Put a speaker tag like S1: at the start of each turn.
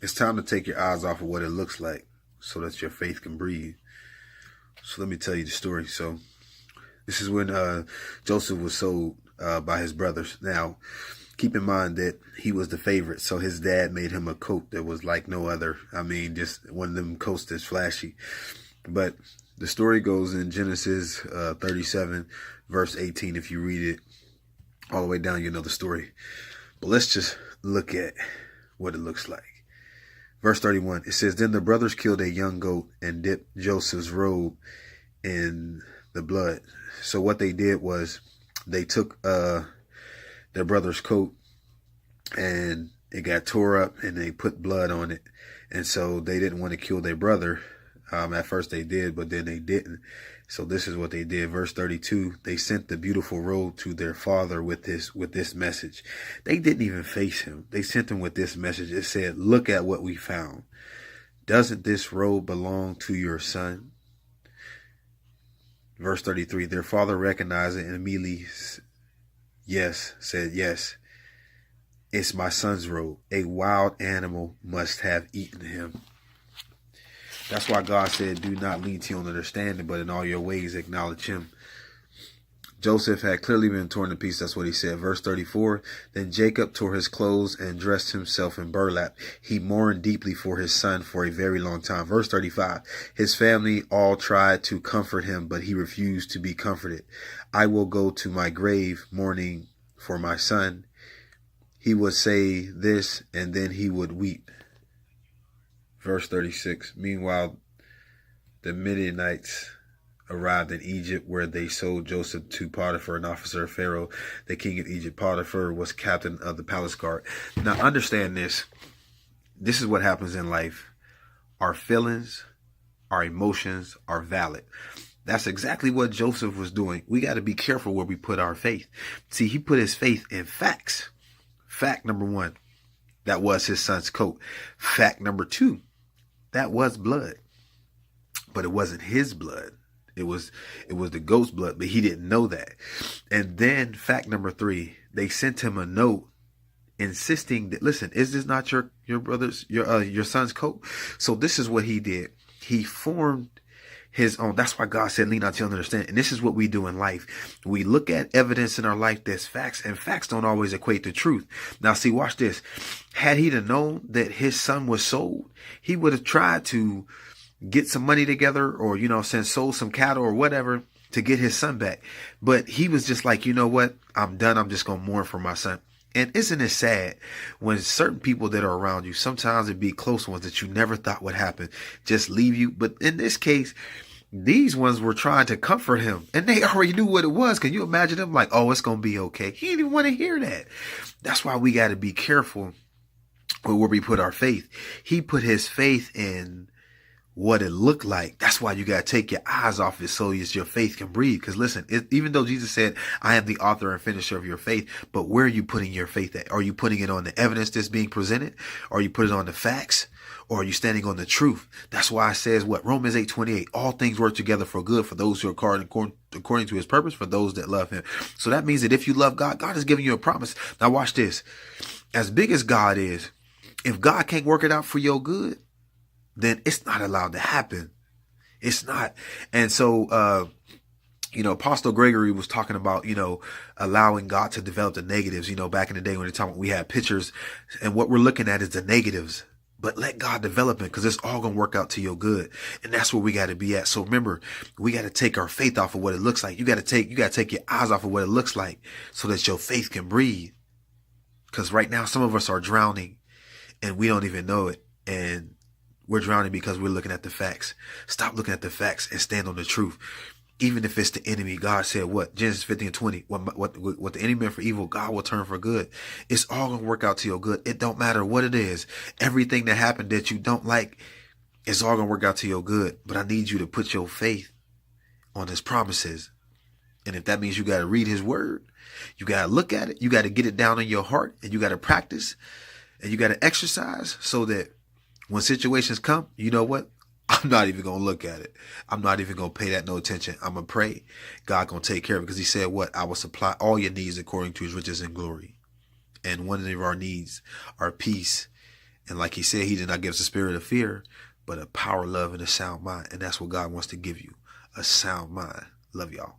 S1: It's time to take your eyes off of what it looks like so that your faith can breathe. So let me tell you the story. So this is when Joseph was sold by his brothers. Now, keep in mind that he was the favorite, so his dad made him a coat that was like no other. I mean, just one of them coats that's flashy. But the story goes in Genesis 37, verse 18. If you read it all the way down, you know the story. But let's just look at what it looks like. Verse 31, it says, then the brothers killed a young goat and dipped Joseph's robe in the blood. So what they did was they took their brother's coat and it got tore up and they put blood on it. And so they didn't want to kill their brother. At first they did, but then they didn't. So this is what they did. Verse 32, they sent the beautiful robe to their father with this message. They didn't even face him. They sent him with this message. It said, look at what we found. Doesn't this robe belong to your son? Verse 33, their father recognized it and immediately said, yes, it's my son's robe. A wild animal must have eaten him. That's why God said, do not lean to your own understanding, but in all your ways acknowledge him. Joseph had clearly been torn to pieces. That's what he said. Verse 34, then Jacob tore his clothes and dressed himself in burlap. He mourned deeply for his son for a very long time. Verse 35, his family all tried to comfort him, but he refused to be comforted. I will go to my grave mourning for my son. He would say this, and then he would weep. Verse 36, meanwhile, the Midianites arrived in Egypt, where they sold Joseph to Potiphar, an officer of Pharaoh, the king of Egypt. Potiphar was captain of the palace guard. Now understand this. This is what happens in life. Our feelings, our emotions are valid. That's exactly what Joseph was doing. We got to be careful where we put our faith. See, he put his faith in facts. Fact number one, that was his son's coat. Fact number two, that was blood, but it wasn't his blood. It was the goat's blood, but he didn't know that. And then fact number three, they sent him a note insisting that, listen, is this not your brother's, your son's coat? So this is what he did. He formed his own. That's why God said, lean not to your own understanding. And this is what we do in life. We look at evidence in our life that's facts, and facts don't always equate to truth. Now, see, watch this. Had he known that his son was sold, he would have tried to get some money together, or, sold some cattle or whatever to get his son back. But he was just like, you know what? I'm done. I'm just going to mourn for my son. And isn't it sad when certain people that are around you, sometimes it'd be close ones that you never thought would happen, just leave you. But in this case, these ones were trying to comfort him, and they already knew what it was. Can you imagine them like, oh, it's going to be okay? He didn't even want to hear that. That's why we got to be careful where we put our faith. He put his faith in what it looked like. That's why you got to take your eyes off it so your faith can breathe. Because listen, even though Jesus said, I am the author and finisher of your faith, but where are you putting your faith at? Are you putting it on the evidence that's being presented? Or are you putting it on the facts? Or are you standing on the truth? That's why it says what? Romans 8:28, all things work together for good for those who are according to his purpose, for those that love him. So that means that if you love God, God is giving you a promise. Now watch this. As big as God is, if God can't work it out for your good, then it's not allowed to happen. It's not. And so, Apostle Gregory was talking about, allowing God to develop the negatives, back in the day when we had pictures, and what we're looking at is the negatives. But let God develop it, because it's all going to work out to your good. And that's where we got to be at. So remember, we got to take our faith off of what it looks like. You got to take your eyes off of what it looks like so that your faith can breathe. Because right now, some of us are drowning and we don't even know it. And we're drowning because we're looking at the facts. Stop looking at the facts and stand on the truth. Even if it's the enemy, God said what? Genesis 15:20. What the enemy meant for evil, God will turn for good. It's all going to work out to your good. It don't matter what it is. Everything that happened that you don't like, it's all going to work out to your good. But I need you to put your faith on his promises. And if that means you got to read his word, you got to look at it, you got to get it down in your heart, and you got to practice, and you got to exercise so that when situations come, you know what? I'm not even going to look at it. I'm not even going to pay that no attention. I'm going to pray. God going to take care of it, because he said what? I will supply all your needs according to his riches and glory. And one of our needs are peace And like he said, he did not give us a spirit of fear, but a power, love, and a sound mind. And that's what God wants to give you, a sound mind. Love y'all.